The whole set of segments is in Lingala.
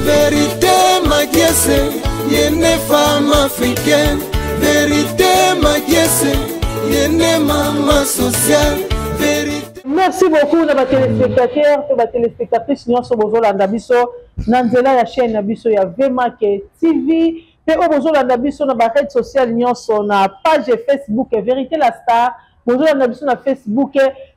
Vérité Makiese, yene femme africaine. Vérité Makiese, yene maman sociale. Vérité. Merci beaucoup à téléspectateurs, à téléspectatrices. Nous sommes au Landabiso, Nanzela la chaîne Nabiso ya VMAK TV. Et au Landabiso na réseaux sociaux, nous sommes na page Facebook Vérité la Star. Au Landabiso na Facebook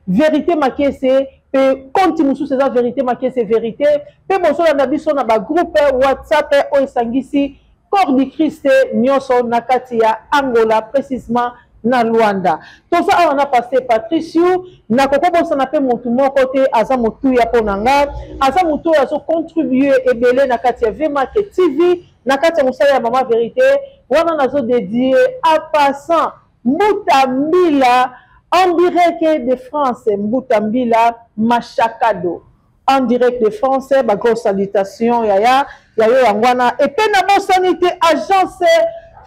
Vérité Makiese. Et continue sous ces vérités Makiese Vérité. Et au Landabiso na groupe WhatsApp au Sangisi Corps du Christ. Nous sommes na Katia Angola précisément. Na Luanda. Tout ça on a passé Patricio na koko bosa na pe montu mon côté aza mutu ya ponanga aza mutu ya so contribuer ebele na kati ya VMAK TV na kati ya musala ya Mama Vérité wana nazo dédié à passant Mbutambila en direct de France Mbutambila Machakado en direct de France ba grosse salutation yaya yayo yangwana et pe na bon sanité agence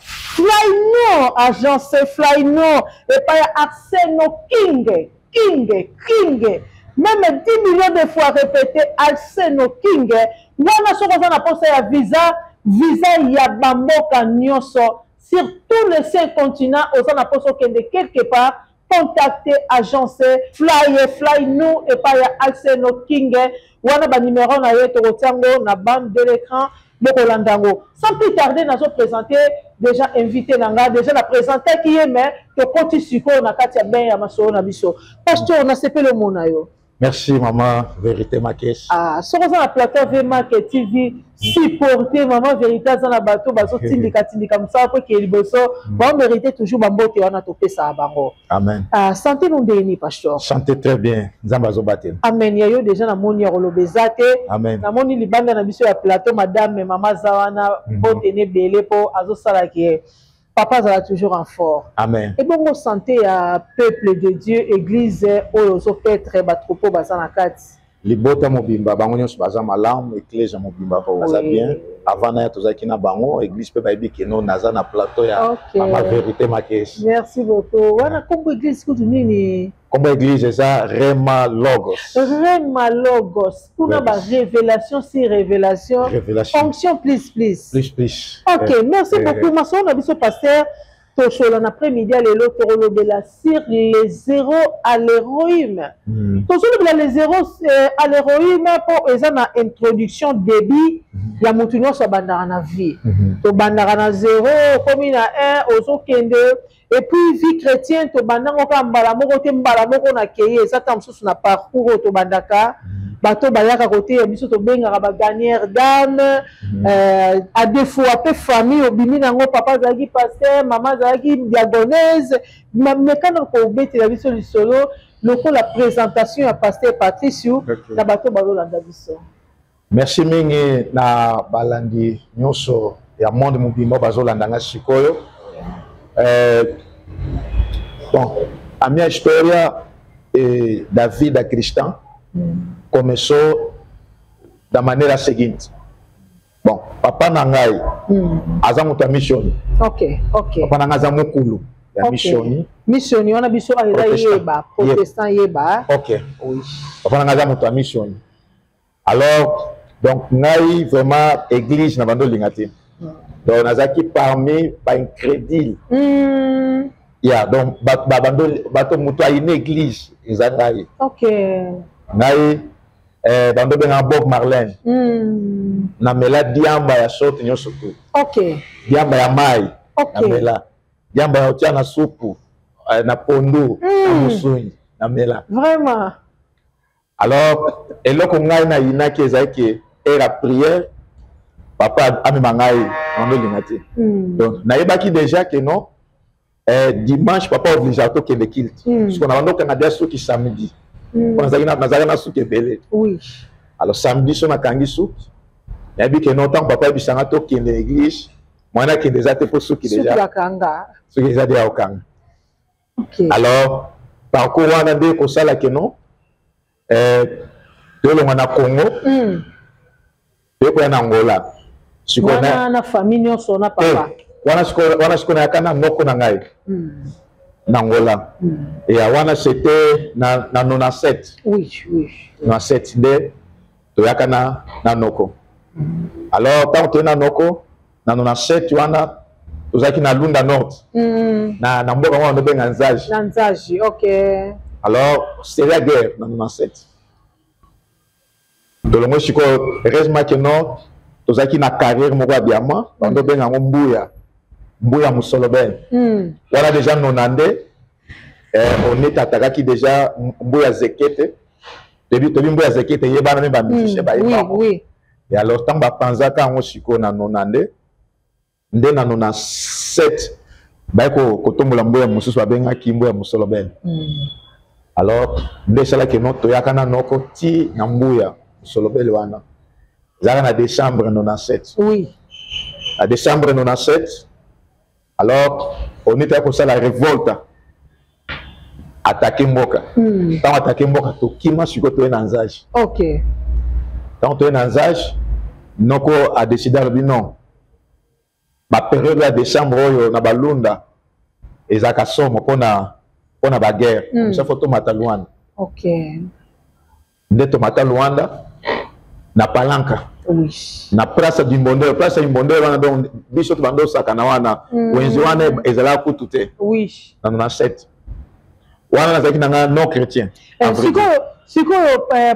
Flyno, agence Flyno, et pas Arseno King. Même 10 millions de fois répété Arseno King. Wana so qu'on a posé à visa ya bamboka nyonso sur tous les 5 continents aux a posé de quelque part contacter agence Flyno et pas Arseno King. Wana ba numéro na yeto rotango na bande de l'écran. Sans plus tarder, nous avons présenté déjà invité Nanga, déjà la présenté qui est mais que quand tu sucres on a Katia Ben à Maso na biso. Pasteur, on a sepé le mot nayo. Merci Maman Vérité Makiese. Ah, sur la plateforme VMAK TV, supporter Maman Vérité dans la bateau, baso tindika comme ça pour qu'il bosso. Maman Vérité toujours bambote on a topé ça à bango. Amen. Ah, santé nous déni pasteur. Santé très bien. Zambazo batel. Amen. Yayo déjà na moni rolobezate. Amen. Na moni libanda na biso ya plateau madame et maman Zawana botene belé po azo sala qui Papa sera toujours en fort. Amen. Et bon, santé à peuple de Dieu, église, aux très bas troupeau, basanakati. Libota mobimba, bangonyo baza malam, église mobimba baza bien. Avant na tous akina bango, église peut baïbi que non naza na plateau ya Mama Vérité Makiese. Merci beaucoup. Wana kombo église kutu nini? Kombo église ça Rema Logos. Rema Logos. Kuna ba révélation sur révélation. Fonction plus. OK, merci beaucoup. Ma soeur na biso pasteur Tochola après-midi à l'élo torolobela sur les zéros à l'héroïne. Tochola les zéros à l'héroïne pour ezana introduction débit ya mutunyo so bandara na vie. To bandara na 0 comme na 1 ozo kende et puis vie chrétienne to bandanga ka mbala moko te mbala moko na keye ça tam sous na parcours to bandaka. Bato bayaka côté ya biso to benga ba dernière dame à deux fois peu famille obimi nango papa zaki pasteur maman zaki diagonaise mais quand on bete la biso du solo loko la présentation à pasteur Patricio na bato balo landa biso. Merci mingi na balandi nyonso ya monde mobimba bazo landa nga sikoyo. Bon, a minha história da vida cristã começou da maneira seguinte. Bon, papa nangai azamuta mission. OK. Papa nangai azamukulu ya mission. Mission wana biso aza yeba, protestant yeba. OK. Oui. Papa nangai azamuta mission. Alors, donc ngai vraiment église na bando lingati. Donc nazaki parmi pas incrédule. Yeah, donc bato muto a une église ezangai. OK. Ngai bando benga Bob Marlene. Na mela diamba ya sote nyoso tu. OK. Diamba ya mai. OK. Na mela. Diamba ya otia na supu na pondo na musuni na mela. Vraiment. Alors, eloko ngai na inaki ezaki era prière papa amema ngai ndo lingati. Donc naibaki déjà que non dimanche papa obligato que le culte. Parce qu'on a donc un soki samedi. On a na soki belé. Oui. Alors samedi so na kangi soki. Yabi que non tant papa bisanga to que l'église. Moi na que déjà te pour soki déjà. Soki kanga. Soki déjà dia okanga. OK. Alors parcours wana de ko sala que non de lo na Congo. De ko na Angola. Sikona na famille nyonso na papa. Wana sikona yakana noko na ngai. Nangola. Et wana c'était na 97. Oui. 97 de to yakana na noko. Alors tant que na noko na 97 wana tozaki na Lunda Nord na mboka wana benga Nzaji. Na Nzaji, OK. Alors c'est la guerre na 97. Tolongo chiko heureusement que non tozaki na carrière moko ya diamant bando benga Mbuya Musolo Ben. Wana déjà nonande on est attaqué déjà Mbuya Zekete. Depuis Mbuya Zekete yebana même ba musicien ba yeba. Oui. Et alors tant ba panzaka ngo chiko na nonande nde na 97 ba ko tombola Mbuya mususu ba benga ki Mbuya Musolo Ben. Alors nde sala ke no toyaka na noko ti na Mbuya Musolo Ben wana. Zara na décembre 97. Oui. À décembre 97, alors on était pour ça la révolte. Attaquer Mboka. Quand attaquer Mboka, to kima siko to Nzaji. OK. Quand to Nzaji, noko a décidé de non. Ma période de décembre na balunda ezaka somo pona ba guerre. Ça faut to mata Luanda. OK. Ndeto mata Luanda na Palanka. Oui. Na place d'Imbondeur wana donc biso to bando sakana wana wenzi wana ezala kutute. Oui. Na 97. Wana nazaki nanga non chrétien. Siko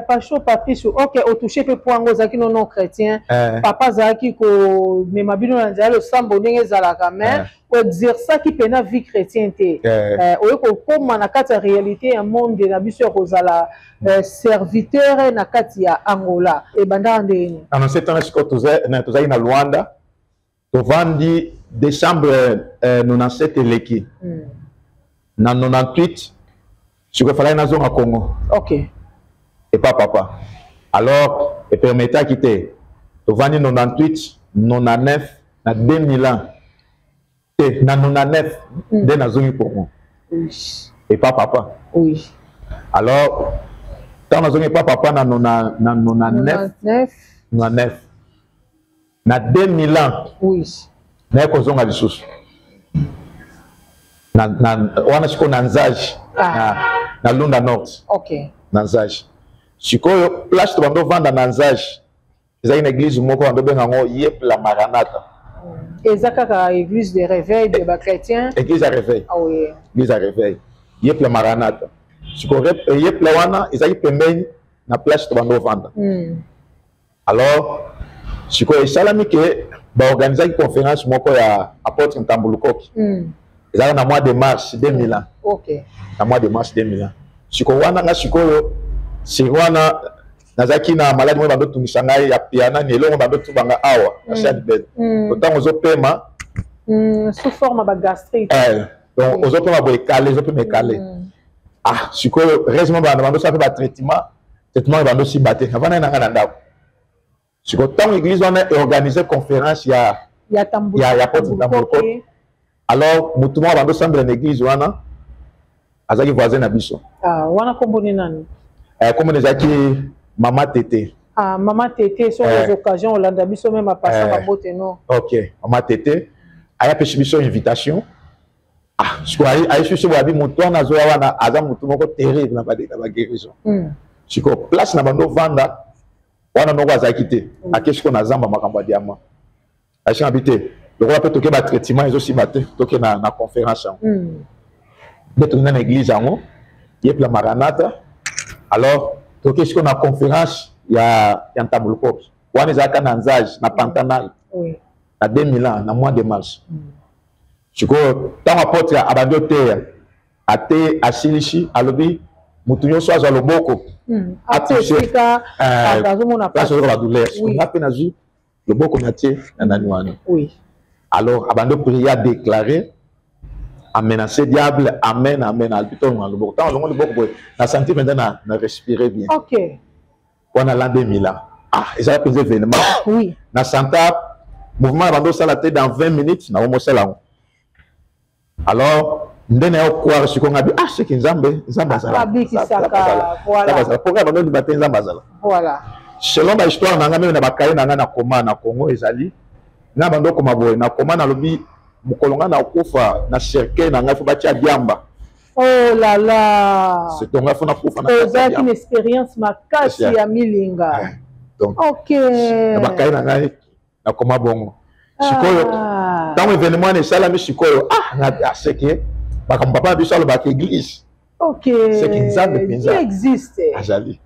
Pacho Patrice, OK, au toucher pe poango zaki non chrétien. Papa zaki ko memabino na nzala le sambo ndenge zalaka mais o exercer qui pena vie chrétienne te. O ko koma na kati ya réalité un monde na biso ko zala serviteur na kati ya Angola e banda ndeni. En ce temps siko tozaki na Luanda. Tovandi décembre 97 eleki. Na 98 je fallait na zone à Congo. OK. Et pas papa. Alors, et permettait à quitter. Tu vas 98, 99, na 2000 ans. Et na 99, de na zone pour moi. Oui. Et pas papa. Oui. Alors, quand na zone pas papa na 99, 99. Na 2000 ans. Oui. Na ko zonga lisusu. Na wana siko na Nzaji. Na Lunda Nord. OK. Na Nzaji. Sikoyo place to bando vanda na Nzaji. Eza une église moko bando benga ngo Yep la Maranatha. Ezaka ka église de réveil de ba chrétien. Église à réveil. Ah oui. Église à réveil. Yep la Maranatha. Sikoyo Yep la wana ezaki pembeni na place to bando vanda. Alors sikoyo esalami ke ba organiser une conférence moko ya apôtre Ntambulukoki. Ezaka na mois de mars 2000 ans. OK. Na mois de mars 2000 ans. Sikoyo wana nga sikoyo Sirwana nazaki na malade mo bando tungisa ngai ya piana ni elongo bando tubanga awa na chad bed. Autant ozo pema sous forme ba gastrite. Donc ozo pema boy calé, ozo pema calé. Ah, sikoyo heureusement bando ça fait ba traitement bando si baté. Avant na ngana ndako. Sikoyo tant église on a organisé conférence ya porte Tambuluko. Alors mutumo bando semble en église wana azaki voisin na biso. Ah, wana komboni nani? Comme on a Maman Tété. Ah, Maman Tété, sur les occasions, on l'a biso même à passer à botte, non? OK. Maman Tété, elle a pêché une invitation. Ah, je crois que je suis mon tour, na zoa wana azam mutu moko terrible na ba guérison. Je crois place na bando vanda wana no kwa zakité. Akeshiko na zamba makambo diamant. Ashi habité. Le roi peut toquer ba traitement ils aussi batté toquer na conférence. De tourner dans l'église en Yep la Maranatha. Alors, toquer ce qu'on a conférence, il y a un tableau pop. On est à Nzaji, na Pantanal. Oui. À 2000 ans, dans mois de mars. Je crois, tant apôtre à Badote, à Té, à Silichi, à Lobi, Moutounion soit à Loboko. À toucher. À la douleur. On a peine à jouer. Loboko Naté, Nanouane. Oui. Alors, Abando Priya déclaré. Amenacer diable, amen, amen. Alpiton, le bon temps, le bon la santé maintenant, na respirer bien. OK. On a l'an 2000 ans. Ah, ils ont pesé événement. Oui. Na santé, mouvement bando ça la tête dans 20 minutes, na homo là. Alors, ndene au quoi ce qu'on a dit, ah, c'est qu'un Nzambe ça. Voilà. Pourquoi bando du matin Nzamba ça. Voilà. Selon la histoire, na ngame na bakaye na koma na Congo ezali. Na bando koma boy na koma na lobi Mukolonga na kufa na cercueil na ngafu batia diamba. Oh là là. C'est ton ngafu na kufa na. C'est une expérience makasi ya milinga. Donc. OK. Na bakai na ngai na koma bongo sikoyo tant événement ne salami sikoyo na aseke baka papa biso alo baka église c'est qui nzambe penza existe ajali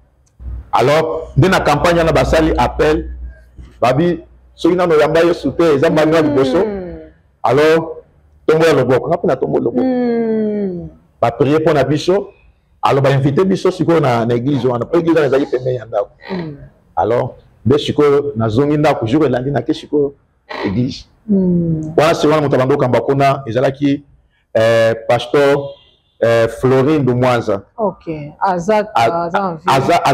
alors de na campagne na basali appel babi soki nano yamba yesu te eza mbanga liboso alors tombo ya loboko nga mpona tombo loboko baprier mpo na biso alors bainvite biso sikoyo na église wana mpo église wana ezali pembeni ya ndako alors nde sikoyo nazongi ndako jour elandi nake sikoyo église wana si wana moto abanda okamba kuna ezalaki pasteur Florine de Mwanza. Ok. Aza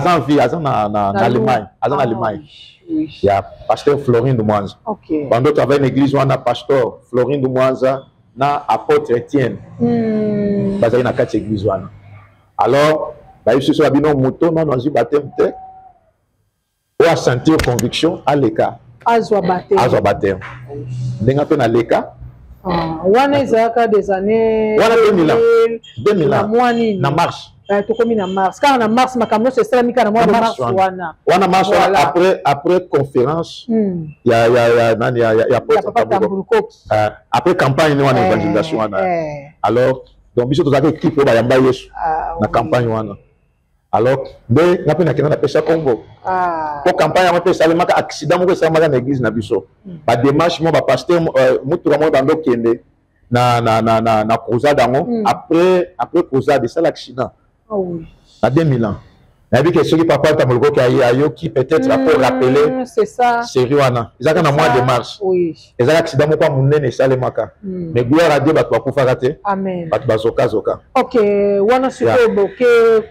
en vie, aza na Allemagne. Aza en Allemagne. Oui. Il y a pasteur Florine de Mwanza. Ok. Pendant que travaille une église, on a pasteur Florine de Mwanza, na apôtre Étienne. Basé na quatre églises wana. Alors, bah ici sur abino moto, na dans baptême te. Ou a sentir conviction à l'écart. Azwa baptême. Azwa baptême. Denga pe na l'écart. Wana ezaka des années 2000 na mars tokomi na mars car na mars makambo c'est ça mika na mois de mars wana mars après conférence ya papa Tambulukoki après campagne wana évangélisation wana alors donc biso tozaka équipe ba yamba yesu na campagne wana alors nde ngape na kena na pesa Congo pour campagne ya pesa le maka accident moko ça maka na église na biso ba démarche mo ba pasteur mutu mo bando kende na crusade ngo après crusade ça l'accident oui na 2000 ans na bi que soki papa Tambulukoki ayo qui peut-être pour rappeler c'est ça série wana ezaka na mois de mars oui ezaka accident moko munene sale maka mais gloire à Dieu batu bakufa kate amen batu bazoka OK wana siko boke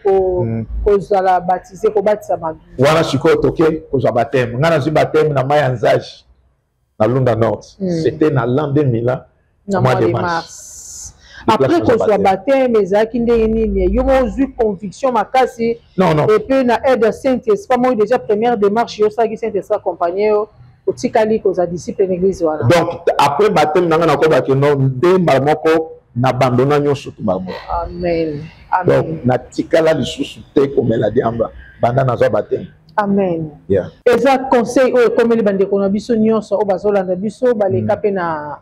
ko zala baptisé ko batisa ma wana siko toke ko za baptême ngana zi baptême na maya nzage na Lunda Nord c'était na l'an 2000 na mois de mars après qu'on soit baptême ezaki ndenge nini yo mozu conviction makasi non et puis na aide Saint-Esprit moi déjà première démarche yo ça qui Saint-Esprit accompagné otikali ko za disciple l'église wana donc après baptême nanga na ko ba ke non ndemba moko na abandonna nyonso to ba mo amen donc na tikala lisusu te komela diamba banda na zo baptême amen yeah eza conseil o comme les bande ko na biso nyonso o bazolanda biso baleka pe na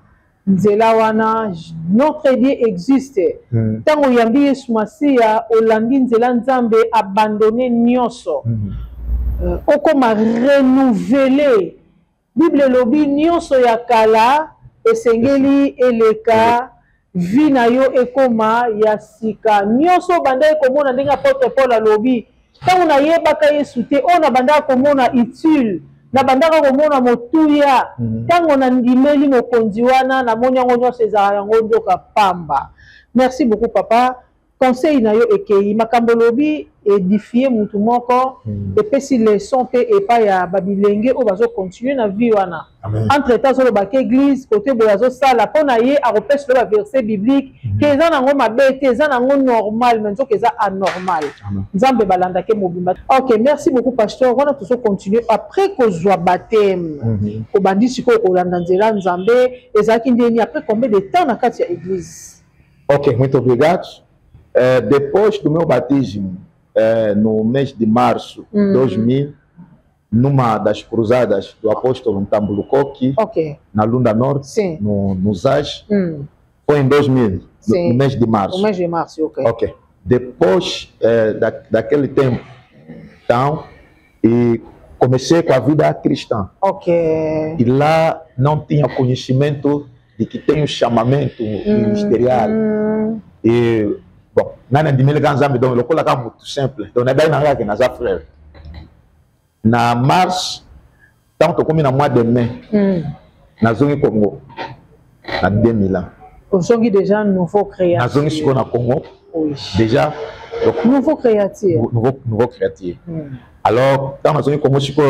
nzela wana notre Dieu existe tango yambi Yesu Masiya olandi nzela nzambe abandonné nyonso okoma renouveler Bible lobi nyonso ya kala esengeli eleka vi na yo ekoma ya sika nyonso banda ekomona ndenge apôtre Paul alobi tango na yebaka Yesu te ona banda komona utile na bandaka komona motuya tango na ndimeli mokonzi wana na moni yango nyonso ezala yango nzoka pamba. Merci beaucoup papa. Conseil na yo ekei makambo lobi édifier mutu moko epesi leçon pe epa ya babilenge o bazo continuer na vie wana entre temps solo ba église côté boyazo sala pona ye a repêche le verset biblique que eza nango mabete eza nango normal mais nzoka eza anormal nzambe balanda ke mobimba. OK, merci beaucoup pasteur. On va tous continuer après ko zwa baptême ko bandisi ko kolanda nzela nzambe ezaki ndeni après combien de temps na kati ya église? OK, muito obrigado. Depois do meu batismo, no mês de março de 2000, numa das cruzadas do apóstolo Tambulukoki, na Lunda Norte, no ZAJ, foi em 2000, no mês de março. No mês de março, OK. OK. Depois daquele tempo, então, comecei com a vida cristã. OK. E lá não tinha conhecimento de que tem um chamamento ministerial. E bon, nana ndimele kanzambe donc le kola ka mutu simple donc na baina ngaka na za frère na mars tant que comme na mois de mai na zongi Congo na 2000 ans on zongi déjà nouveau créatif na zongi siko na Congo déjà donc nouveau créatif alors tant na zongi Congo siko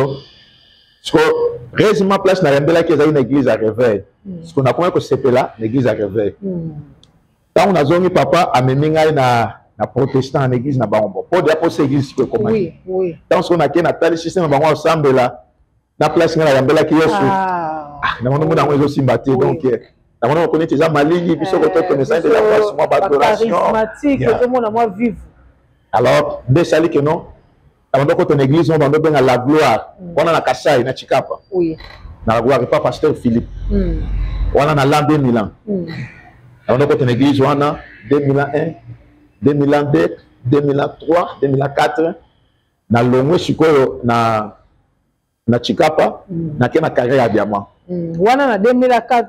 réellement place na yambela ki ezali na église à réveil siko na ko sepela na église à réveil. Quand on a zongi papa ameminga na protestant en église na bango pour dire pour église que comment oui tant on a que na tel système bango ensemble là na place ngala yambela ki yesu na mono mo na ngo simbati donc na mono connaît déjà malingi biso ko to connaissance de la place moi adoration charismatique tout monde moi vivre alors de sali que non na mono ko ton église on va benga la gloire on a na kasai na chikapa na la gloire pas pasteur Philippe wana na l'an 2000 on a côté l'église wana 2001 2002 2003 2004 na longwe sikoyo na Chikapa na kena carrière ya diamant wana na 2004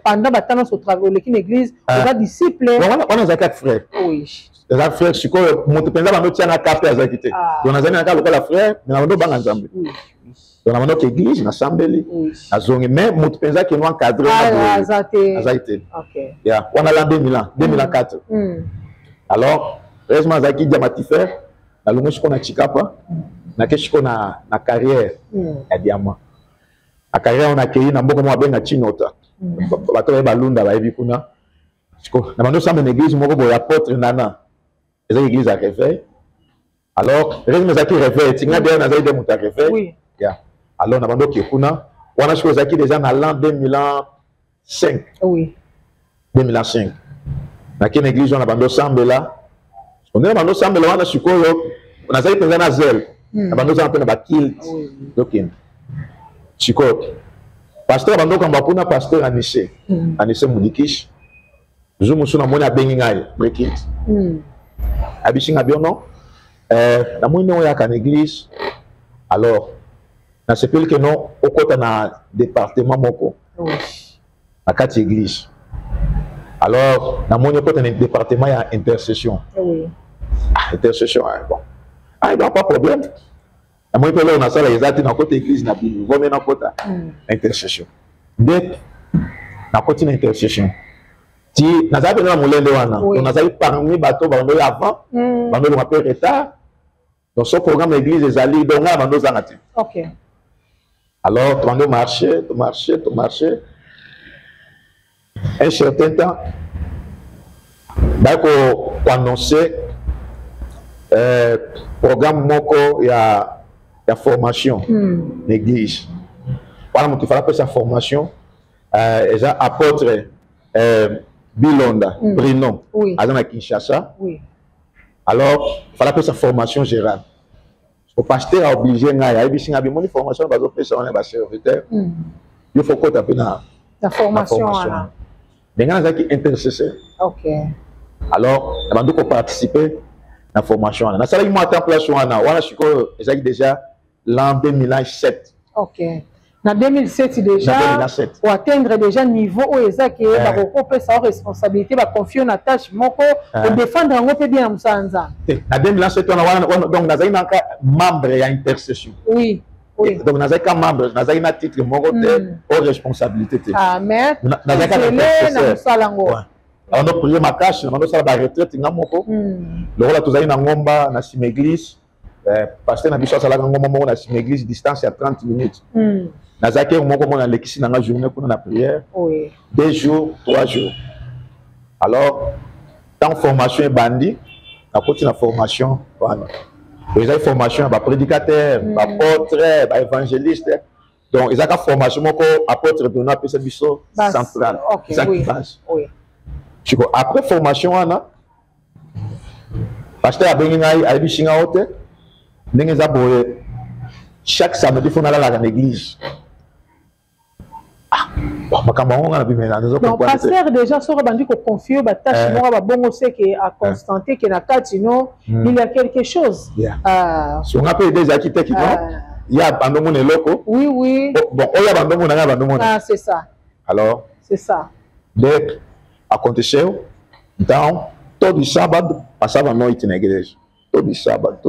pendant batana so travail l'église on va disciple wana za quatre frères oui les frères sikoyo moto penza ba notia na kape azakité donc nazali na kalo la frère na ndo banga nzambe donc na ndo église na sambeli azongi mais moto penza ki no encadrer azakité OK ya wana la 2004 alors heureusement zaki diamantifère na longo siko na Chikapa na keshiko na carrière ya diamant a carrière on a accueilli na mboko mo benga Chinota bato ba lunda ba ebi kuna siko na bando sambe na église moko boya apôtre nana eza église à réveil alors heureusement zaki réveil tinga bien na zaide muta réveil oui ya alors na bando ke kuna wana siko zaki déjà na l'an 2005 oui 2005 na kene église on a bando sambe là on est bando sambe là wana siko yo on a zaki penza na zel na bando sambe na ba kill dokin siko pasteur bando kamba kuna pasteur Anissé Mudikish zumu suna moni abengi ngai breakit abishinga biono na moni oya kan église alors na sepel que non okota na département moko na kati église alors na moni okota na département ya intercession intercession bon il n'y a pas de problème na moni pele na sala ezati na côté église na bible vome na kota intercession dès na côté na intercession ti nazabe na mulende wana on nazali parmi bato bando avant bando on appelle retard dans ce programme l'église ezali donc na bando zangati OK alors bando marcher un certain temps bako annoncer programme moko ya formation l'église voilà mon fallait sa formation déjà apôtre Bilonda Bruno à Kinshasa alors il fallait sa formation gérante le pasteur a obligé na ya bisinga bi moni formation bazo pesa on ba serviteur il faut qu'on tape na la formation là maintenant ça qui intercesseur OK alors bando ko participer la formation na sala mo en place wana chiko ezaki déjà l'an 2007 OK na 2007 déjà pour atteindre déjà niveau où ezaki ba ko pesa responsabilité ba confier na tâche moko de défendre ngo pe bien musanza na 2007 wana donc nazali na membre ya intercession oui donc nazali ka membre nazali na titre moko de responsabilité ah mais nazali na musala ngo on a prié ma cache on a sala ba retraite ngamoko lokola tozali na ngomba na sim église pasteur na biso sala ngomba moko na sim église distance ya 30 minutes nazaki moko mona lekisi na journée kuna na prière 2 jours 3 jours alors dans formation et bandi na côté na formation wana ils ont formation ba prédicateur ba apôtre ba évangéliste donc ils ont formation moko apôtre de na pesa biso central oui chiko après formation wana pasteur abengi ngai aibishinga hote ndenge za boye chaque samedi faut aller à l'église donc pasteur déjà sur bandi ko confier ba tâche moko ba bongo c'est que à constater que na katino il y a quelque chose si on appelle des architectes il y a bandomo ne loko oui bon il y a bandomo c'est ça alors c'est ça donc à compter dans tout du sabbat passava noite na igreja todo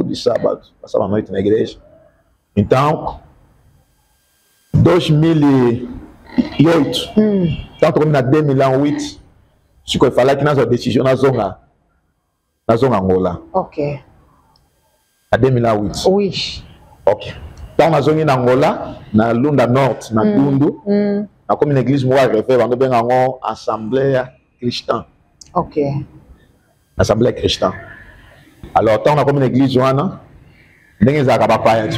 du sabbat passava noite na igreja então 2008 quand on a 2008 ce qu'il fallait que notre décision na zonga Angola OK à 2008 oui OK dans la zone Angola na Lunda Nord na Dundu na comme une église moi refait on benga ngo assemblée chrétien OK assemblée chrétien alors tant on a comme une église wana ndenge za ka bapaya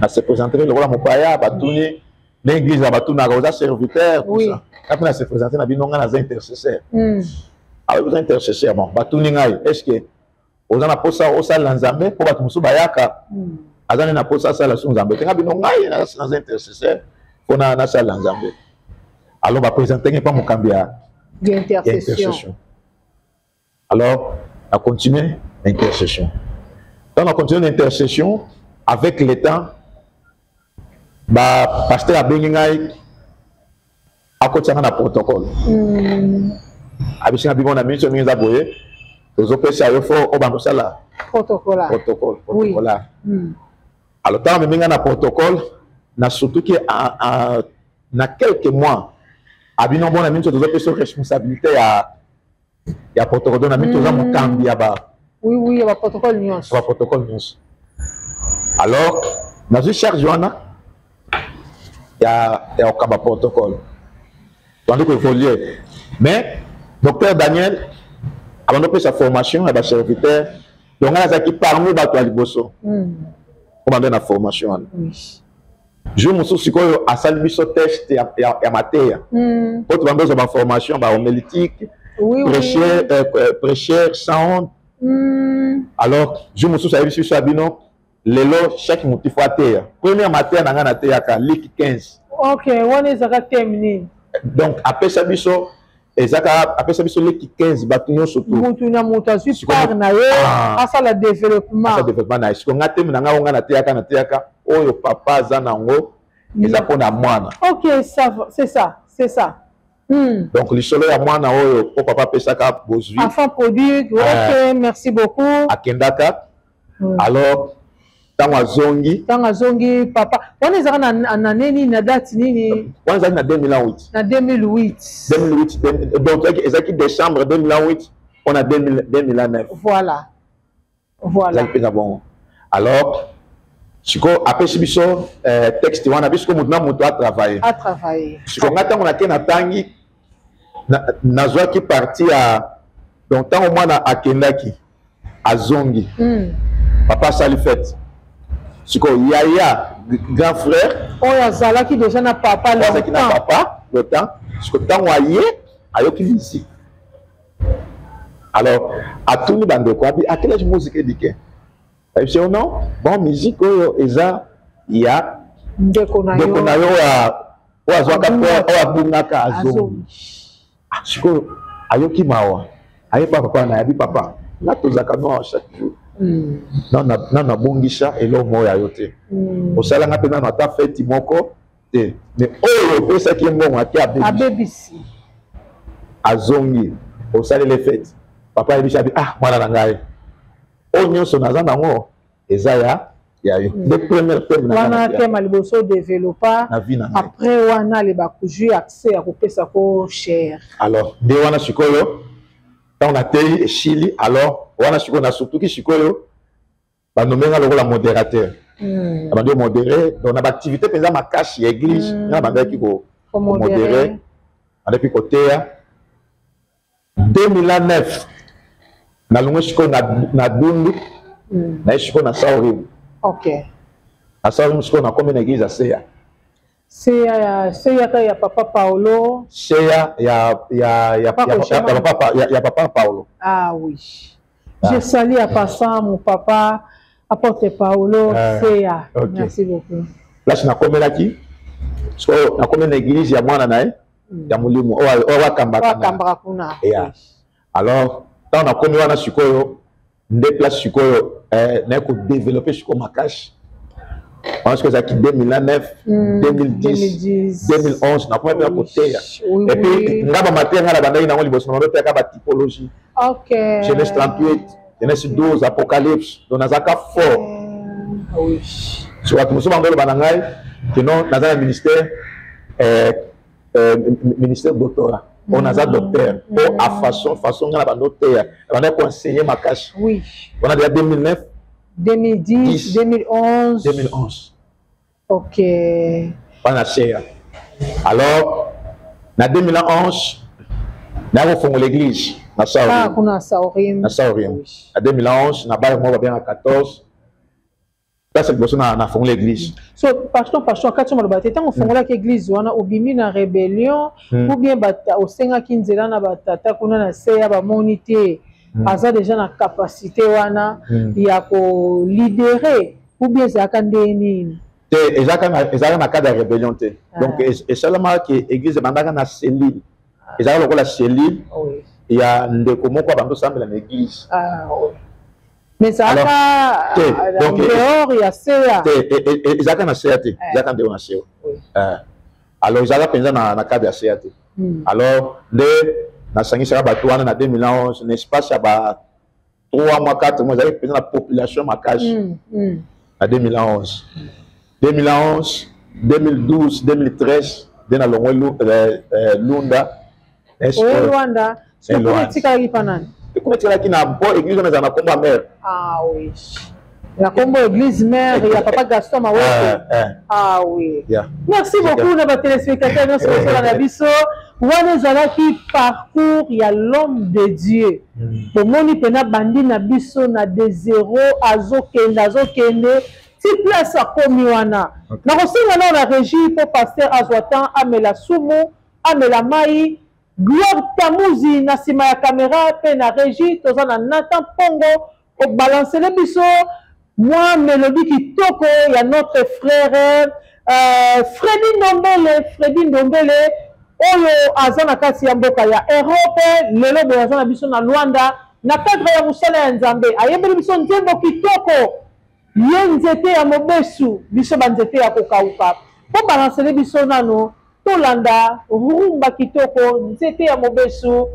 na se présenter le rôle mon paya batuni l'église a batuna aux serviteurs tout ça après se présenter na binonga na intercesseur avec les intercesseurs bon batuni ngai est-ce que aux ana posa au sala nzambe pour batu musu bayaka azana na posa sala su nzambe tenga binonga na intercesseur on a na sala nzambe alors va présenter pas mon cambia d'intercession. Alors on continue l'intercession. Dans on continue l'intercession avec le temps ba pasteur abengai akotsanga na protocole abishinga bibona minso minza boye tozopesa yo fo obando sala protocole. Alors tant même na protocole na surtout que na quelques mois abino bona minso tozopesa responsabilité ya protocole na minso za mokambi ya ba oui ya protocole nyonso alors na je charge wana ya okaba protocole donc évoluer mais docteur Daniel avant de faire sa formation à la serviteur donc on a qui parmi bato liboso on donne la formation je me suis quoi à salbiso test ya matière pour tu vas dans formation ba homilétique prêcheur sound alors je me suis service sur Sabino lelo chaque motif fois terre première matière na terre ka lik 15 OK on est à terminer donc après Sabiso ezaka après Sabiso lik 15 batunyo surtout mutu na mutu super na yo asa la développement na isko ngate na nga na terre oyo papa za nango ezako na mwana OK ça c'est ça donc le solo ya mwana oyo o papa pesaka bozui enfant produit OK merci beaucoup akendaka alors Tanga zongi papa on est na nini na date nini on est na 2008 na 2008 donc exact décembre 2008 on a 2009 voilà bon alors siko après biso texte wana biso mutuna mutu a travailler siko ngata on a ke na tangi na zwa ki parti a donc tant au moins na akendaki azongi papa sali fête siko yaya grand frère azalaki déjà na papa le temps siko tango aye ayoki musique alors à tout le bande quoi à quelle musique édiquée et c'est non bon musique oyo eza ya ndeko na yo wa zwaka po abungaka azongi siko ayoki mawa aye papa na yabi papa na tozaka no chaque jour na bongisa elo moya yote osala nga pena na ta fête moko te mais oyo pesa ki mbongo ati abebisi azongi osala les fêtes papa ebisha bi mwana na ngai o nyonso naza nango eza ya yo de première thème na wana thème liboso développa après wana le bakuju accès à kopesa ko cher alors de wana sikoyo on a tei Chili alors wana sikoyo na surtout ki sikoyo ba nomenga lokola modérateur ba ndo modéré donc na ba activité penza makashi ya église na banga ki ko modéré avec côté 2009 na lungo sikoyo na dundu na sikoyo na Saurim OK na Saurim sikoyo na comme na église à Seya ya papa Paulo. Seya ya papa Paulo. Ah oui. Je salue à passant mon papa apporte Paulo Seya. Okay. Merci beaucoup. Là je na komela ki. So na komela église ya mwana nae ya mulimu wa kambaka kuna. Alors tant na komela na sikoyo nde place sikoyo na ko développer sikoyo makashi. Parce que ça qui 2009, 2010, 2011, n'a pas côté. Et puis, nous avons maté à la bande, nous avons la typologie. OK. Genèse 38, Genèse 12, Apocalypse, donc nous avons fort. Oui. Sur la commission de Banangaï, que nous avons un ministère doctorat. On a un docteur. À façon, on a un docteur. On a conseillé ma cache. Oui. On a déjà 2009. 2010, 2011. OK. Panacea. Alors, en 2011, nous avons fondé l'église. En 2011, nous avons bien à 14. Là, c'est le on a fondé l'église. So, pasteur, quand tu m'as dit, on fondé l'église, on a obimi na rébellion, ou bien au Senga Kinzela na batata, qu'on a seya ba monité. Aza déjà na capacité wana ya ko libérer ou bien ça kandeni Ils ont un cas de rébellion. Donc, et seulement que l'église est dans cellule. Ils ont la cellule. Il y a des comment quoi semble dans l'église. Mais ça a donc dehors il y a CA. Ils ont un CAT. Ils ont un CA. Alors, ils ont pensé dans le cas de CAT. Alors, dans 2011, n'est-ce pas, ça va 3 mois, 4 mois, ils ont pensé la population marquage. En 2011. 2011, 2012, 2013, dans le Lunda. Rwanda, c'est quoi qui est panan? Comment tu as dit que l'église est dans combat mère? Ah oui. La combat église mère, il y a papa Gaston Mawoko. Ah oui. Merci beaucoup nos téléspectateurs, nos sponsors à Bisso. Wanezala qui parcourt, il y a l'homme de Dieu. Pour moni pena bandi na biso na de zéro azokende. Si place à Komiwana. Na kosinga na la régie pour pasteur Azwatan amela sumu, amela mai. Gloire Tamuzi na sima ya caméra pe na régie toza na Nathan Pongo au balancer le biso moi mélodie qui toko ya notre frère Freddy Ndombele oyo azana kati ya mboka ya Europe lelo be azana biso na Luanda na cadre ya musala ya Nzambe ayebeli biso nzembo kitoko ye nzete ya mobesu biso banzete ya kokauka po balancer le biso nano Tolanda, rumba kitoko, nzete ya mobesu,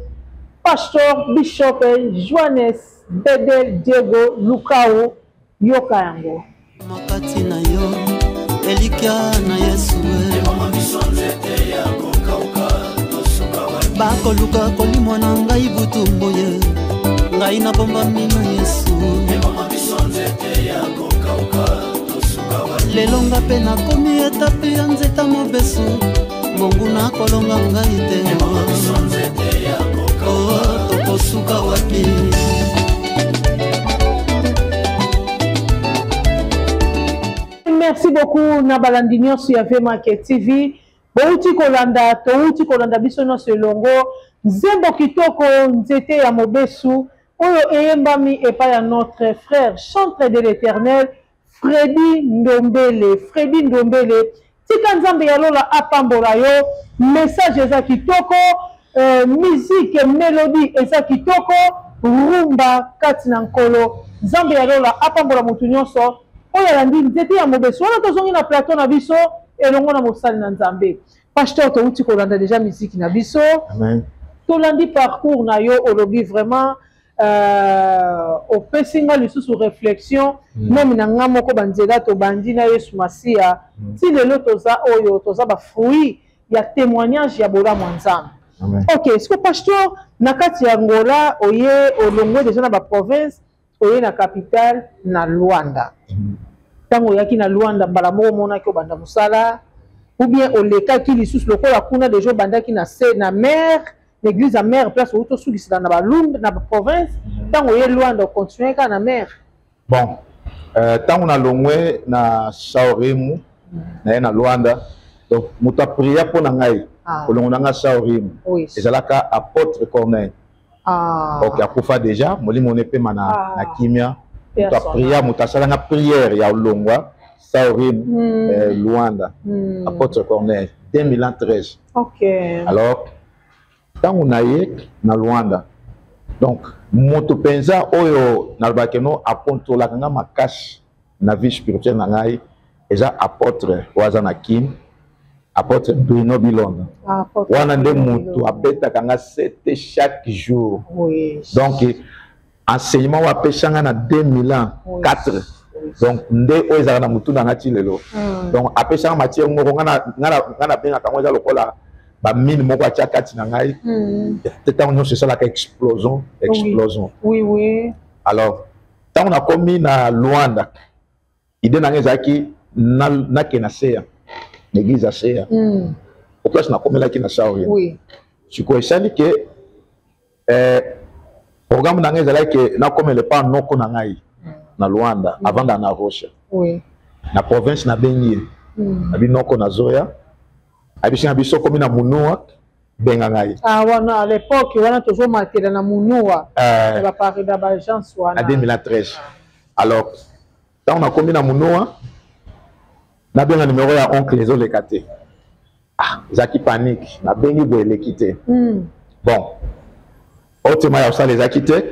Pastor Bishop Johannes Bedel Diego Lukao yoka yango. Makati na yo, Elikia na Yesu. Bako luka kolimo na ngai butumbo ye, ngai na bomba mina Yesu. Lelonga pe na komi etape ya nzeta mobesu. Monguna kolonga ngai te tokosuka wapi Merci beaucoup Nabalandi nyonso ya VMake TV bouti kolanda biso nyonso elongo nzembo kitoko nzete ya mobesu oyo eyembami epai ya notre frère chantre de l'Éternel Freddy Ndombele tika nzambe ya lola apambola yo message eza kitoko musique mélodie eza kitoko rumba kati na nkolo nzambe ya lola apambola mutu nyonso oyo alandi nzete ya mobesu wana tozongi na plateau na biso elongo na mosali na nzambe pasteur touti kolanda déjà musique na biso tolandi parcours na yo olobi vraiment opesinga lisusu réflexion même na nga moko banzela to bandi na Yesu Masia ti lelo toza oyo toza ba fruit ya témoignage ya bolamu nzambe. OK, est-ce que pasteur na kati ya Angola oye olongwe déjà na ba province oye na capitale na Luanda. Tango yaki na Luanda mbala moko mona ki obanda musala ou bien oleka ki lisusu lokola kuna déjà bandaki na na mer l'église à mer place où tout sous dans la Lunda na province tant on est loin de continuer qu'à la mer bon tant on a longé na Saoremu na Luanda donc muta prier pour nangai pour l'on Saoremu et c'est là qu'à apôtre Corneille OK akufa déjà moli mon épée mana na kimia muta prier muta sala na prière ya longwa Saoremu Luanda apôtre Corneille 2013 OK alors tant on a na Luanda donc moto penza oyo na bakeno aponto la kanga makash na vie spirituelle na ngai eza apôtre wazana kim apôtre Bruno Bilonda wana nde moto abeta kanga 7 chaque jour donc enseignement wa peshanga na 2004 donc nde oyo ezaka na mutu na ngati lelo donc apeshanga matière ngoko ngana benga kango za lokola ba mine moko atia kati na ngai tant on c'est ça la explosion oui alors tant on a commis na Luanda idée na ngezaki na kenasea l'église à Sea au place na commis la kenasea oui tu connais ça ni que programme na ngezala que na comme le pas non na ngai na Luanda avant na Rocha oui na province na Benye na binoko na Zoya abishinga biso komi na munua benga ngai wana à l'époque wana toujours matela na munua ba pari da ba agence wana en 2013 alors tant on a komi na munua na benga numéro ya oncle ezoleka te. Ah, ezaki panique na bengi boye eleki te. Bon otima ya osala ezaki te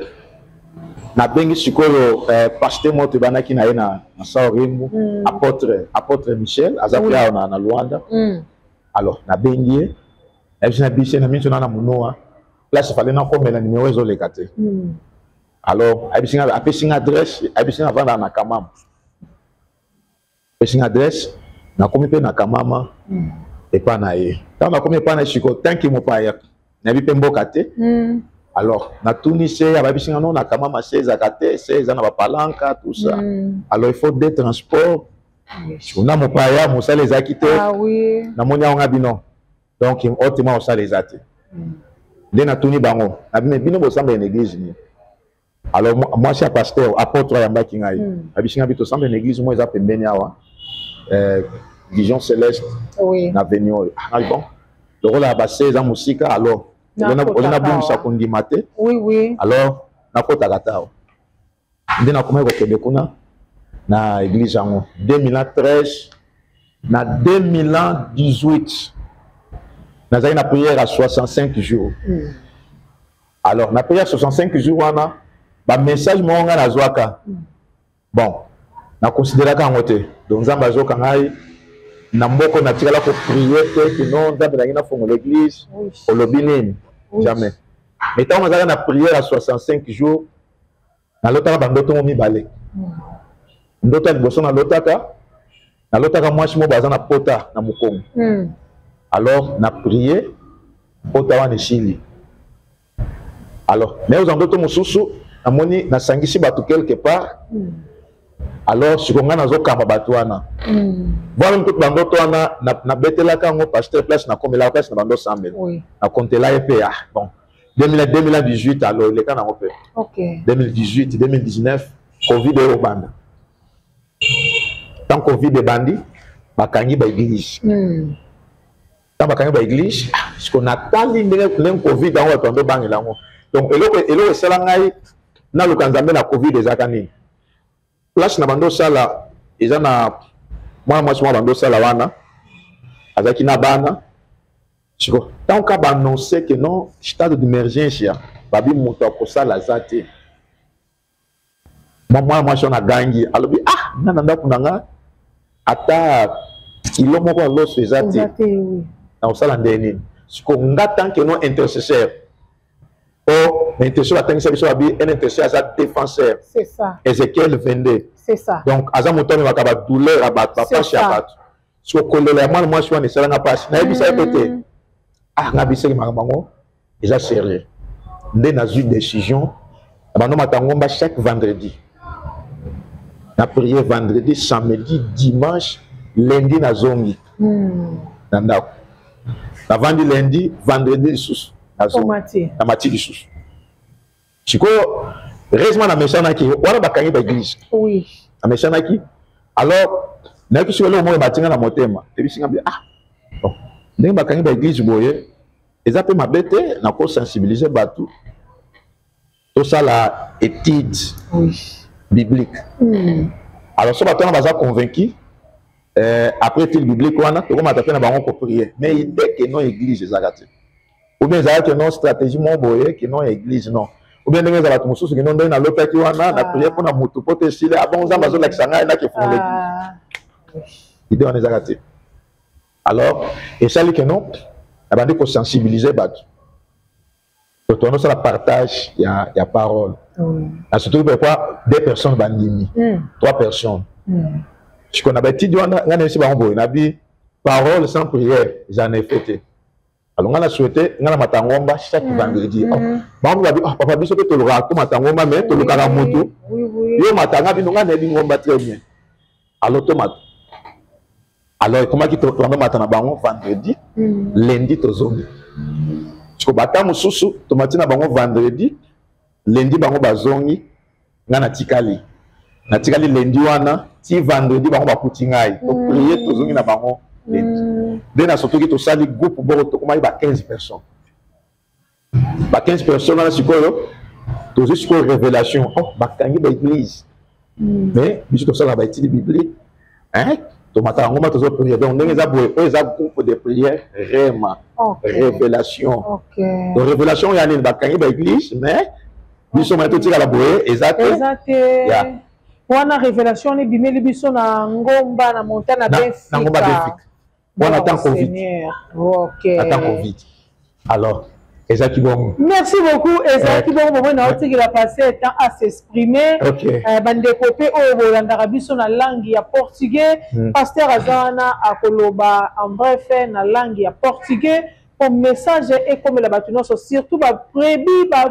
na bengi sikoyo pasteur moto banaki na ye na Saorembu apôtre Michel azapi awa na Luanda. Alors na bengi ye na biche na minso na munoa place fallait na komela numéro ezoleka te. Alors abisinga apesinga adresse abisinga vanda na Kamama. Apesinga adresse na komi pe na Kamama et pas na ye. Quand na komi pa na siko tanki mo pa ya na bi pe mboka te. Alors na Tunisé ya abisinga non na Kamama 16 akate 16 na ba palanka tout ça. Alors il faut des transports. On a mo pa ya mo sala ezaki te. Ah oui. Na monya nga bino. Donc autrement on sala ezate. Dès na tuni bango. Abime bino bo samba en église ni. Alors moi je suis pasteur apôtre ya mbaki ngai. Abisinga bito samba en église moi za pembeni awa. Vision céleste. Oui. Na venio. Ah bon. Le rôle à basé dans musique alors on a bon ça qu'on dit maté. Oui oui. Alors na kota katao. Dès na comment ko kebekuna na église en 2013 na 2018 na za une prière à 65 jours. Alors na prière 65 jours wana ba message mo nga na zwaka. Bon na considérer ka ngote donc nzamba zo kangai na mboko na tikala ko prier que non nzamba na fongo l'église au lobinini jamais. Mais tant on a na prière à 65 jours na lotaka bandoto mo mibale. Ndoto liboso na lotaka mwasi mo baza na pota na mukongo. Alors na prier pota wana chili. Alors mais aux ndoto mosusu amoni na sangisi batu quelque part. Alors si on a nazo kamba batu wana. Voilà tout bandoto wana na betela kango pasteur place na komela place na bando 100 000. Na kontela EPA. Bon 2018 alors les kana opé. OK. 2018, 2019 Covid au banda. Tant Covid de bandi bakangi ba église. Tant bakangi ba église ce qu'on attend l'in Covid dans wa tondo bangi lango. Donc eloko sala ngai na lukanzambe na Covid des akani. Place na bando sala eza na moi bando sala wana azaki na bana chiko tant ka ba annoncer que non stade d'emergence ya babi moto akosala zate moi na gangi alobi ah nana ndako nanga ata kilo moko loso ezate na osala ndeni chiko nga tant que non intercesseur oh l'intercesseur atengisa biso babi un intercesseur asa défenseur c'est ça Ézéchiel 22 c'est ça donc aza moto ba ka douleur abat papa chabat so kolela moi je suis na passe na ebisa pété ah nga biseli makambo déjà sérieux ndé na une décision abano matangomba chaque vendredi na prier vendredi samedi dimanche lundi na zongi na ndako na vandi lundi vendredi sous na zongi na mati sous chiko heureusement na meshanaki wana bakangi ba église oui na meshanaki alors na kisho le mo batinga na motema ebisinga bi ah bon ndenge bakangi ba église boye eza pe mabete na ko sensibiliser batu to sala étude biblique. Alors so batu na baza convaincu après étude biblique wana to ko matape na bango ko prier mais idée que non église ezakate ou bien ezaka que non stratégie mo boye que non église non ou bien ndenge za batu mususu que non ndenge na lopaki wana na prier pour na mutu pote sile abonza bazo la kisanga na ke fond l'église idée on ezakate. Alors et ça que non abandi ko sensibiliser batu to on ça la partage il y a parole surtout pourquoi deux personnes bandimi 3 personnes je connais ba ti diwana ngana si ba mboy na bi parole sans prière j'en ai fait alors ngana souhaité ngana matangomba chaque vendredi ba mbo ba papa biso to loka ko matangomba mais to loka ka moto yo matanga bi ngana bi ngomba très bien alors tomate. Alors, comment qui te prend matin à bango vendredi, lundi to zone. Tu bata mususu, tomati na bango vendredi, lundi bango bazongi, ngana tikali. Na tikali lundi wana, ti vendredi bango bakutingai. To prier to zongi na bango lundi. Dena surtout qui to sali groupe boro to kuma ba 15 personnes. Ba 15 personnes na sikolo, to jusqu'au révélation. Oh, ba kangi ba église. Mais biso to sala ba étude biblique. Hein? tomata ngoma tozo prière donc ndenge za boye eza groupe de prière Rema révélation donc révélation ya nini bakangi ba église mais biso ma totika la boye exacte wana révélation ni bimeli biso na ngomba na montagne na Benfica na ngomba Benfica bon attend Covid attend Covid alors Ezaki bon. Merci beaucoup. Ezaki bon, moment na oti qu'il a passé temps à s'exprimer. Bande copé au Bolanda biso na langue ya portugais. Pasteur Azana a koloba en bref na langue ya portugais. Comme message et comme la batuno surtout ba prébi ba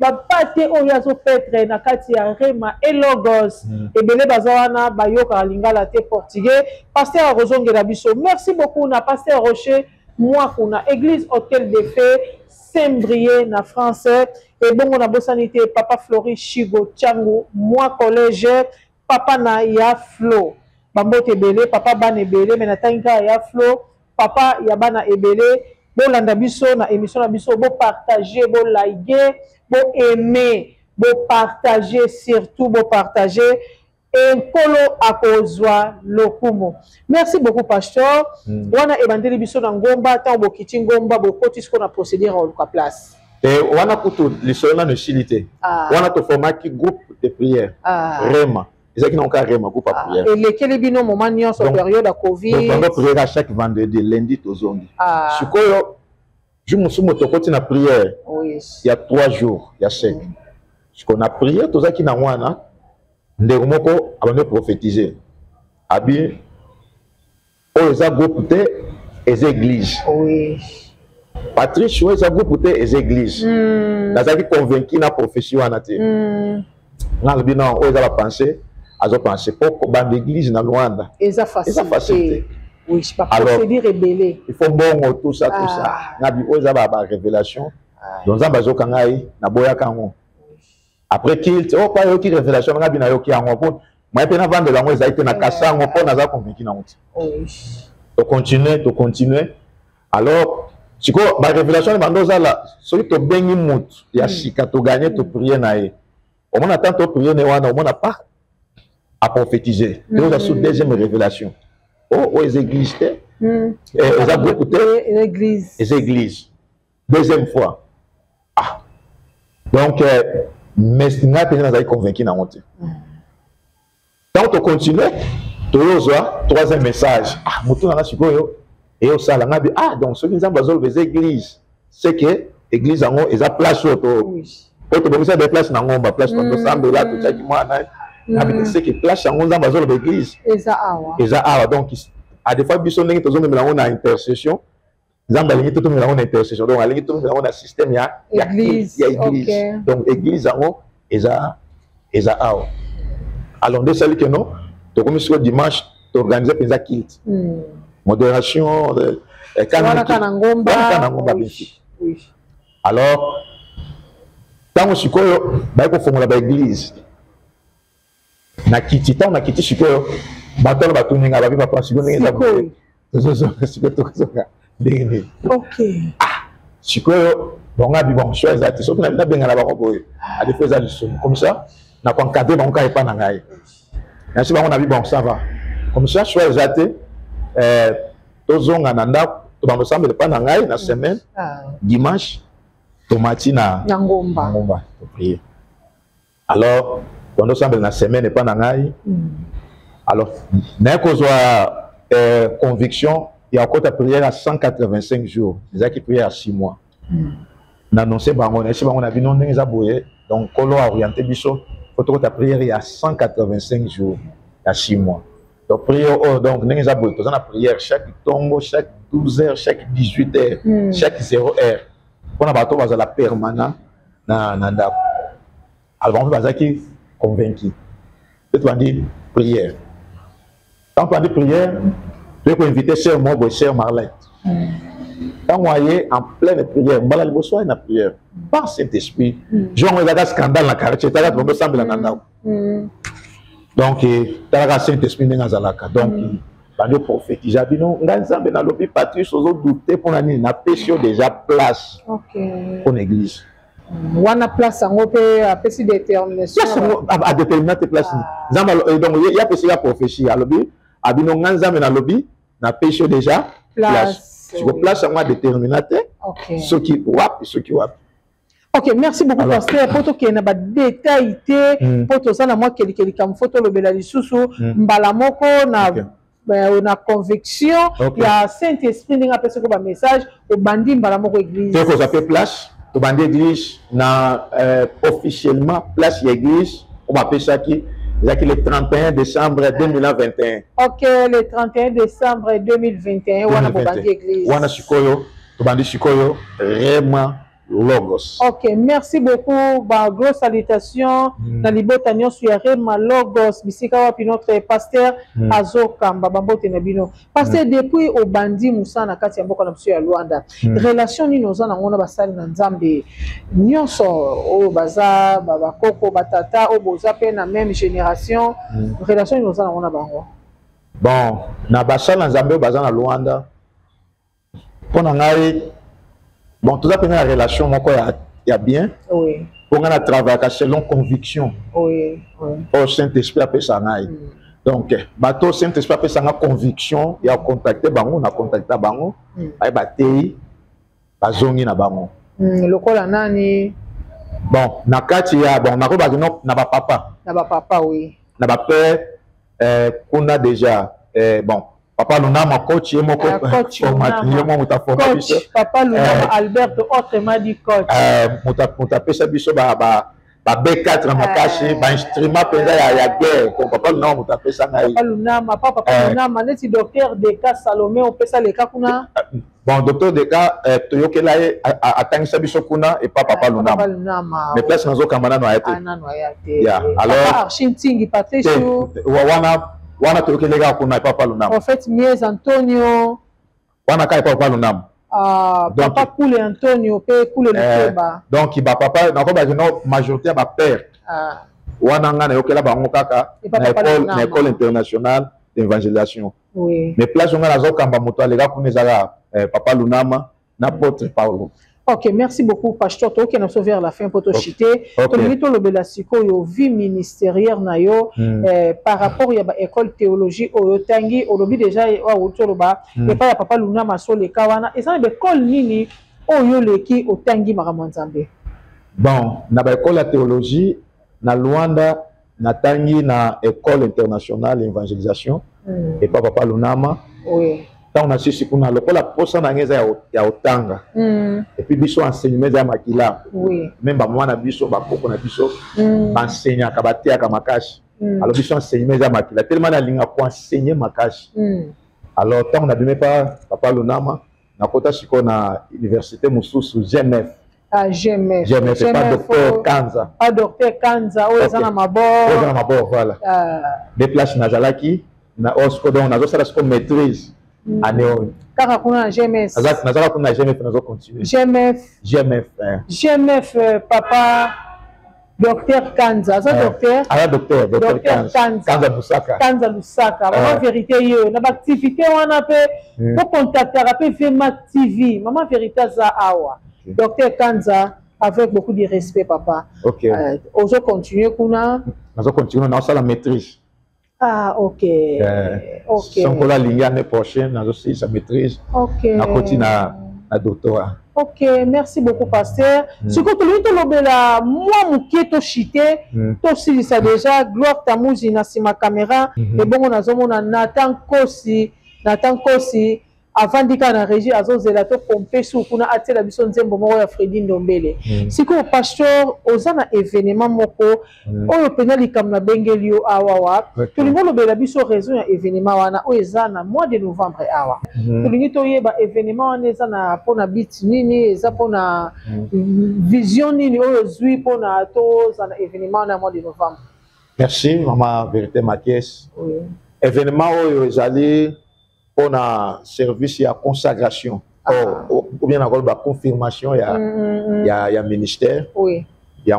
pate o yazo petre na kati ya Rema et Logos. Et belé bazawana ba yoka lingala te portugais. Pasteur Rozongela biso. Merci beaucoup na Pasteur Rocher. Moi, on a église hôtel de fées, Saint-Brieuc, na français. Et bon, on a bossanité, papa Flori Chigo Tchango, moi collège, papa na ya Flo. Bambo te belé, papa ban ebelé, mais na tanka ya Flo, papa ya bana ebelé. Bon, landa biso, na émission na biso, bon partager, bon liker, bon aimer, bon partager, surtout bon partager. Et Polo à kozwa lokumo. Merci beaucoup, pasteur. Wana ebandeli biso na ngomba ta bokiti ngomba bokoti ce qu'on a procédé en la place. Et wana kutu lisona no chilité. Wana to format qui groupe de prière. Rema. Ils ont encore Rema groupe de prière. Et lesquels bino moment ni en période de Covid. Donc on prière à chaque vendredi, lundi to zongi. Sikoyo je me suis motokoti na prière. Oui. Il y a 3 jours, il y a 5. Ce qu'on a prié to za ki na wana ndengomoko abane prophétiser abi oza groupe te les églises oui Patrice oza groupe te les églises nazaki convaincu na prophétie wana te na bino oza ba penser azo penser pour bande église na Luanda eza facile oui je pas procéder rebelle il faut bon tout ça na bi oza ba révélation donc za bazoka ngai na boya kango. Après qu'il oh pas yo qui révélation nga bina yo ki ango po moi pe na vendre la moi ça été na kasa ngo po na za convaincu na muti to continuer alors siko ba révélation bando za la celui to bengi mutu ya shika to gagner to prier na ye au moins attend to prier ne wana au moins pas à prophétiser donc la sous deuxième révélation aux églises et aux églises les églises deuxième fois donc mais nga pe na convaincu na monte donc on continue tozoa troisième message mutu na sikoyo et au sala ngabi donc ceux qui nzamba bazolo les églises c'est que église ango eza place auto auto bomisa de place na ngomba place to sambe là to tchaki mwana ngabi c'est que place ango nzamba bazolo l'église eza awa donc à des fois biso ndenge tozo memela ngo na intercession nzamba lingi to memela ngo na intercession donc alingi to memela ngo na système ya église donc église ango eza awa alors de celle que non to comme sur dimanche to organiser penza kilt modération kanangomba oui alors tango sikoyo ba ko fongola ba église na kiti tango na kiti sikoyo batalo batuninga ba bipa pas sikoyo ngenza ndenge sikoyo bonga bi bon choix exact so na benga na ba ko boye a des fois ça comme ça na ko encadrer ba ngai pa na ngai na si ba on a bi bon ça va comme ça choix exact tozonga na ndako to ba ensemble pa na ngai na semaine dimanche tomati na ngomba to prier alors on ensemble na semaine pa na ngai alors na ko zoa conviction il y a encore ta prière à 185 jours les qui prière à 6 mois n'annoncer bango na si bango na bino ndenge za boye donc kolo orienté biso faut ta prière il y a 185 jours à 6 mois donc prière donc ndenge za boye to na prière chaque tombo chaque 12 heures chaque 18 heures chaque 0 heure pour na bato bazala permanent na ndako alors on va bazaki convaincu peut on dit prière quand on dit prière tu peux inviter cher moi cher Marlette quand on est en pleine prière mbala liboso na prière par Saint-Esprit genre on a scandale na quartier ta tombe semble na ndako donc ta Saint-Esprit na zalaka donc bando prophétiser bino nganzambe na lobi Patrice ozo douter pour nani na péché déjà place pour l'église wana place ngo pe apesi détermination à déterminer place nzamba donc il y a possible prophétie alobi abino nganza na lobby na pêche déjà place tu ko place en déterminateur OK ce qui wap OK, merci beaucoup pasteur pour to ke na ba détail té pour to ça na moi keliki kam photo lo bela lisusu mbala moko na na conviction il y a Saint-Esprit ninga pese ko ba message au bandi mbala moko église te ko ça fait place to bandi église na officiellement place l'église on va pêcher qui le 31 décembre 2021 OK le 31 décembre 2021 wana bo bandi église wana sikoyo to bandi sikoyo Rema Logos. OK, merci beaucoup. Bah, grosse salutation. Na libota nyonso ya Rema Logos, bisika wapi notre pasteur Azokamba bambote na bino. Pasteur depuis au bandi Moussa na kati ya mboka na biso ya Luanda. Relation ni noza na ngona basali na Nzambe. Nyonso o baza baba koko batata o boza pe na même génération. Relation ni noza na ngona bango. Bon, na basali na Nzambe baza na Luanda. Pona ngai bon, tout ça pour une relation il y a bien. Oui. Pour un travail selon conviction. Oui. Au Saint-Esprit appelle ça. Donc, bateau Saint-Esprit appelle ça conviction. Il y a contacté bango, on a contacté bango. Ay batei, bazongi na bango. Lokola nani. Bon, na kati ya bon, na ko bazino na ba papa. Na ba papa oui. Na ba père qu'on a déjà bon. Papa Lunama coach et mon coach Papa Lunama Albert autrement dit coach muta pesa biso ba B4 makashi ba instrument penza ya guerre ko Papa Lunama muta pesa ngai Papa Lunama neti docteur de cas Salomé on pesa le cas kuna bon docteur de cas toyokela atangisa biso kuna et Papa Lunama mais place nazo kamana no ayate ya alors Archintingi Patrice wana tokelega kuna Papa Lunama. En fait, Mies Antonio. Wana kai Papa Lunama. Papa Koule Antonio pe Koule Lukeba. Donc ba papa na ko ba no majorité ba père. Wana nga na yokela bango kaka na école internationale d'évangélisation. Oui. Mais place nga na zo kamba moto alega kunezala Papa Lunama na apôtre Paulo. OK, merci beaucoup pasteur. OK, nous sommes vers la fin pour te chiter. Tomito lobela siko yo vie ministérielle na yo par rapport ya ba école théologie o tangi o lobi déjà wa utoloba et pas ya Papa Lunama so le kawana et ça be école nini o yo leki o tangi makambo Nzambe. Bon, na ba école la théologie na Luanda na tangi na école internationale d'évangélisation et pas Papa Lunama. Oui. Tant on a su qu'on a le la posa na ngeza ya otanga et puis biso enseignement ya makila oui même ba mwana biso ba koko na biso enseignant kabatia ka makashi alors biso enseignement ya makila tellement na linga ko enseigner makashi alors tant on a donné pas Papa Lunama na kota siko na université mususu GMF GMF pas docteur Kanza docteur Kanza o ezana mabor voilà des places nazalaki na osko donc nazo sala siko maîtrise année kaka kuna GMS nazaka kuna GMF nazo continuer GMF papa docteur Kanza docteur Kanza Lusaka maman vérité yo na activité wana pe pour contacter pe Vema TV maman vérité za awa docteur Kanza avec beaucoup de respect papa OK ozo continuer kuna nazo continuer na sala maîtrise. Ah, OK. OK. Sans que la ligne l'année prochaine, nous aussi sa maîtrise. OK. Na continue na doctorat. OK, merci beaucoup pasteur. Ce que tu lui lobela moi muketo chité, to si ça déjà gloire ta muzi na sima caméra et bon on a zomona Nathan Kosi avant d'ika na régie azozela to pomper sou kuna atela biso nzembo moko ya Fredi Ndombele. Siko pasteur ozana événement moko oyo pena likam na bengelio awawa to lingolo bela biso raison ya événement wana o ezana mois de novembre awa. To lingi to yeba événement wana ezana pona bit nini eza pona vision nini oyo zui pona to zana événement na mois de novembre. Merci maman vérité Makies. Oui. Événement oyo ezali on a service à consagration ou bien encore la confirmation il y a ministère oui il y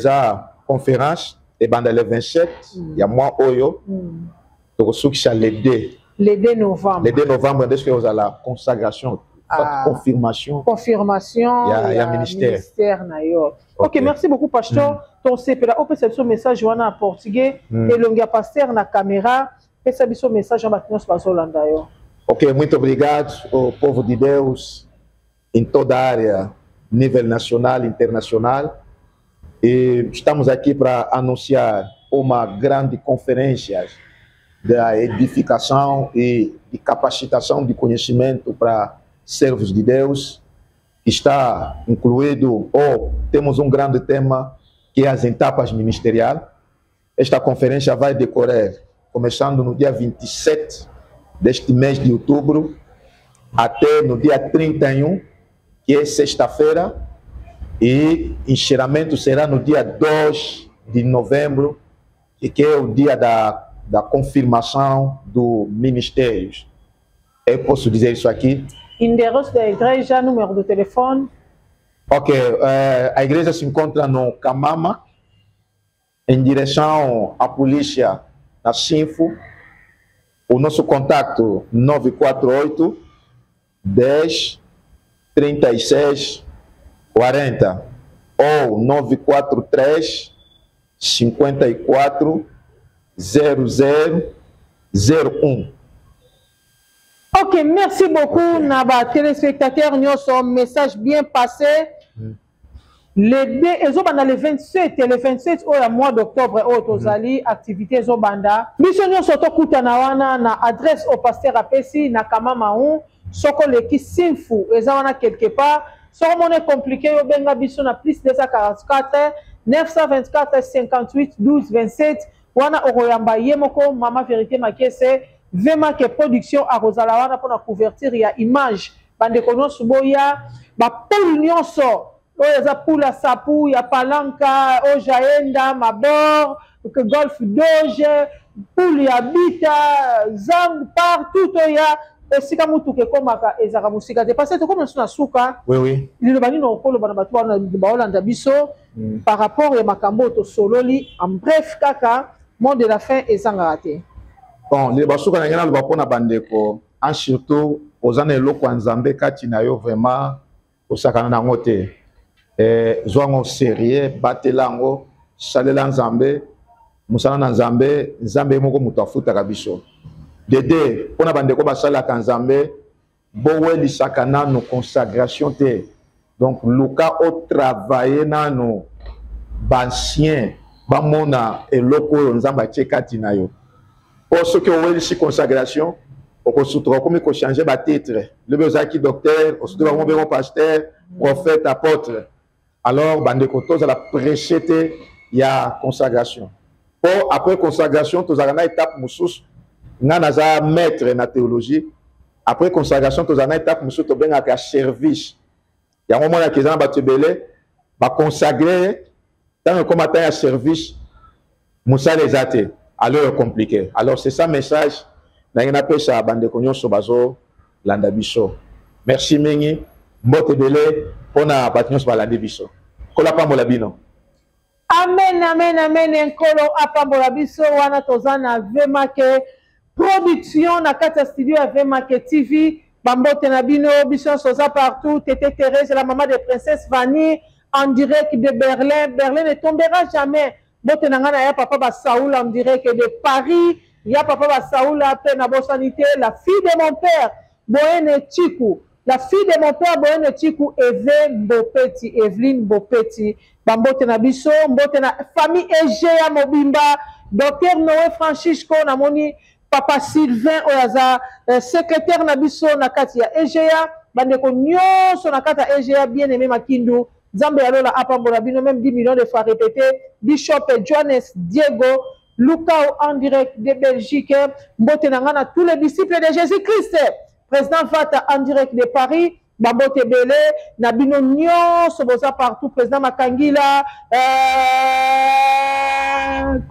a conférence et pendant le 27 il y a moi oyo donc ceux qui sont les 2 novembre est-ce que vous avez la consagration confirmation il y a ministère na yo. OK, merci beaucoup pasteur ton sepela au peut ce message wana en portugais et longa pasteur na caméra pesa biso message na bato nyonso bazolanda yo. Ok, muito obrigado ao povo de Deus em toda a área, nível nacional e internacional. E estamos aqui para anunciar uma grande conferência da edificação e de capacitação de conhecimento para servos de Deus. Está incluído, ou temos um grande tema, que é as etapas ministeriais. Esta conferência vai decorrer, começando no dia 27 deste mês de outubro, até no dia 31, que é sexta-feira, e encerramento será no dia 2 de novembro, que é o dia da confirmação do ministério. Eu posso dizer isso aqui? Endereço da igreja, número do telefone. Ok, a igreja se encontra no Camama, em direção à polícia na Sinfo. O nosso contato 948 10 36 40 ou 943 54 0001. Ok, merci beaucoup, Naba téléspectateurs. Nous avons un message bien passé. Le 27 et le 27 au mois d'octobre, au Tozali, activité Zobanda. Mission Soto Kutanawana, na adresse au pasteur Apesi, na Kamamaou, Soko Leki Sinfu, Ezawana quelque part. Soko monnaie compliqué, au Benga Bisson à plus 244 924 58 12 27. Wana Oroyamba Yemoko, Mama Vérité Makese. Vraiment que production à Rosalawana pour la couverture, il y a image. Bande kono suboya, ba poule nyonso. Oya poule sapu, il y a palanka, ojaenda, mabor, que golf doge, poule ya bita, zang partout oya. Esika mutu ke komaka ezaka musika de parce que comme on suka. Oui oui. Le bani no kolo bana batu na baolanda biso par rapport ya makambo to sololi en bref kaka monde de la fin ezanga raté. Bon, les basuka na ngana le bapona bandeko, en surtout aux années loko nzambe kati na yo vraiment osakana na ngote. Zwango sérieux batelango salela nzambe musana na nzambe nzambe moko mutafuta kabiso. Dede pona bandeko basala ka nzambe boweli sakana no consagration te. Donc luka au travailler na no bancien bamona eloko nzamba tchekati na yo. Pour ceux qui ont eu ici consécration, on peut changer ma titre. Le besoin docteur, on pasteur, prophète, apôtre. Alors, bandekotos à la prêcher, il y a consécration. Pour après consécration, tu as une étape moussous, nanaza maître na théologie. Après consécration, tu as une étape moussous, tu as un service. Il y a un moment qui est batubelé, va consacrer, dans le combattant à service, moussa les athées. Alors compliqué. Alors c'est ça message. N'a pas ça bande konyo sobazo landa biso. Merci mingi. Mbote belé pona batnyos balande biso. Kola pambola bino. Amen amen amen enkolo apambola biso wana tozana vema ke production na kata studio ya vema ke TV bambote na bino biso soza partout. Tété Thérèse la maman de princesse Vanille en direct de Berlin. Berlin ne tombera jamais. Bote nangana ya papa ba Saoul en direct de Paris, ya papa ba Saoul après na sanité, la fille de mon père Boene Chiku, la fille de mon père Boene Chiku Evelyne Bopeti, Evelyne Bopeti, bambote na biso, mbote na famille Egea Mobimba, docteur Noé Francisco na moni papa Sylvain Oyaza, secrétaire na biso na kati ya Egea, bandeko nyonso na kati ya Egea bien aimé Makindu. Zambe Yalola apambola bino même 10 millions de fois répété. Bishop Johannes Diego Lukao en direct de Belgique. Mbote nangana tous les disciples de Jésus-Christ. Président Vata en direct de Paris. Bambote Belé. Nabino Nyon Soboza partout. Président Makangila.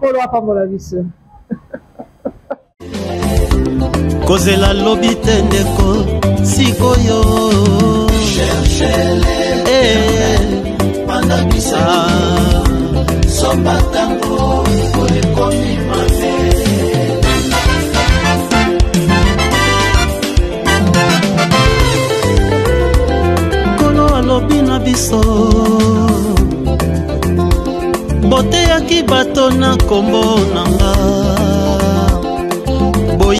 Kolo apambola biso. Kozela lobi tendeko sikoyo. Cherchez-les. Kolo alobi na biso bote yaki bato na kombo nanga